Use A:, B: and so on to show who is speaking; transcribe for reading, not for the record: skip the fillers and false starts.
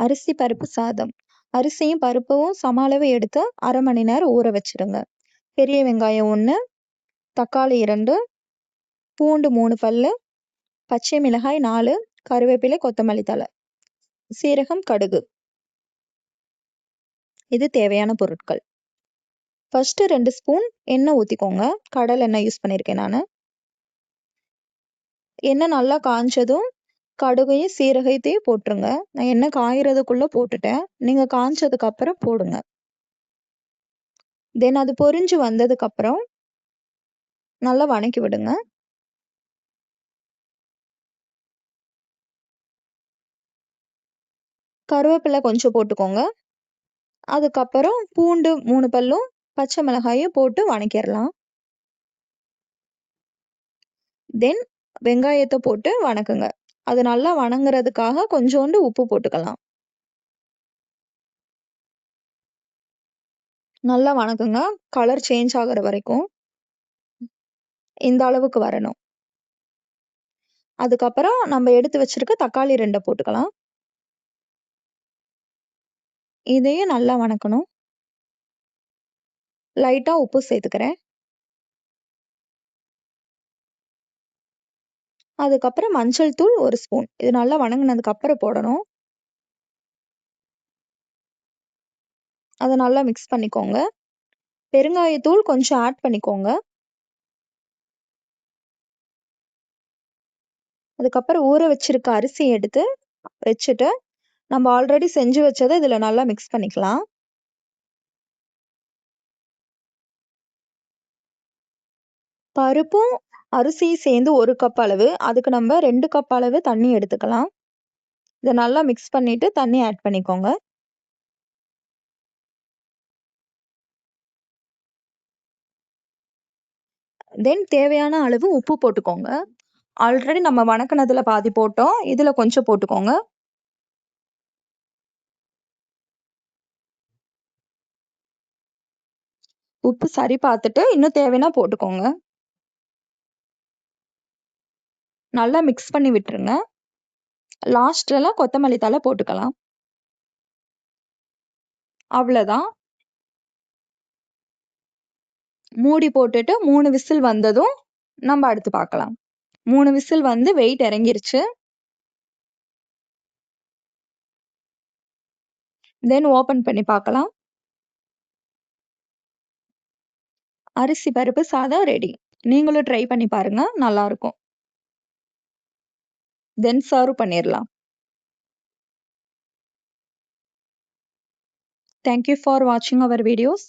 A: அரிசி பருப்பு சாதம். அரிசியும் பருப்பும் சம அளவு எடுத்து 1/2 மணி நேரம் ஊற வச்சிடுங்க. பெரிய வெங்காயம் 1, தக்காளி 2, பூண்டு 3 பல்லு, பச்சை மிளகாய் 4, கருவேப்பிலை, கொத்தமல்லி தழை, சீரகம், கடுகு. இது தேவையான பொருட்கள். ஃபர்ஸ்ட் 2 ஸ்பூன் எண்ணெய் ஊற்றிக்கோங்க. கடலை எண்ணெய் யூஸ் பண்ணியிருக்கேன் நான். எண்ணெய் நல்லா காஞ்சதும் கடுகையும் சீரகத்தையும் போட்டுருங்க. நான் எண்ணெய் காயறதுக்குள்ள போட்டுட்டேன். நீங்க காஞ்சதுக்கு அப்புறம் போடுங்க. தென் அது பொரிஞ்சு வந்ததுக்கு அப்புறம் நல்லா வணக்கி விடுங்க. கருவேப்பிலை கொஞ்சம் போட்டுக்கோங்க. அதுக்கப்புறம் பூண்டு 3 பல்லும் பச்சை மிளகாயும் போட்டு வணக்கிடலாம். தென் வெங்காயத்தை போட்டு வணக்குங்க. அது நல்லா வணங்குறதுக்காக கொஞ்சோண்டு உப்பு போட்டுக்கலாம். நல்லா வணக்குங்க. கலர் சேஞ்ச் ஆகுற வரைக்கும் இந்த அளவுக்கு வரணும். அதுக்கப்புறம் நம்ம எடுத்து வச்சிருக்க தக்காளி 2 போட்டுக்கலாம். இதையும் நல்லா வணக்கணும். லைட்டா உப்பு சேர்த்துக்கிறேன். அதுக்கப்புறம் மஞ்சள் தூள் 1 ஸ்பூன். இது நல்லா வணங்குனதுக்கு அப்புறம் போடணும். அதை நல்லா மிக்ஸ் பண்ணிக்கோங்க. பெருங்காயத்தூள் கொஞ்சம் ஆட் பண்ணிக்கோங்க. அதுக்கப்புறம் ஊற வச்சிருக்க அரிசி எடுத்து வச்சுட்டு நம்ம ஆல்ரெடி செஞ்சு வச்சதை இதுல நல்லா மிக்ஸ் பண்ணிக்கலாம். பருப்பும் அரிசியும் சேர்ந்து 1 கப் அளவு. அதுக்கு நம்ம 2 கப் அளவு தண்ணி எடுத்துக்கலாம். இதை நல்லா மிக்ஸ் பண்ணிட்டு தண்ணி ஆட் பண்ணிக்கோங்க. தென் தேவையான அளவு உப்பு போட்டுக்கோங்க. ஆல்ரெடி நம்ம வணக்குனதுல பாதி போட்டோம். இதுல கொஞ்சம் போட்டுக்கோங்க. உப்பு சரி பார்த்துட்டு இன்னும் தேவைன்னா போட்டுக்கோங்க. நல்லா மிக்ஸ் பண்ணி விட்டுருங்க. லாஸ்ட்ல கொத்தமல்லி தழை போட்டுக்கலாம். அவ்வளவுதான். மூடி போட்டுட்டு 3 விசில் வந்ததும் நம்ம அடுத்து பார்க்கலாம். 3 விசில் வந்து வெயிட் இறங்கிருச்சு. தென் ஓபன் பண்ணி பார்க்கலாம். அரிசி பருப்பு சாதம் ரெடி. நீங்களும் ட்ரை பண்ணி பாருங்க, நல்லா இருக்கும். தென் சர்வ் பண்ணிடலாம். Thank you for watching our videos.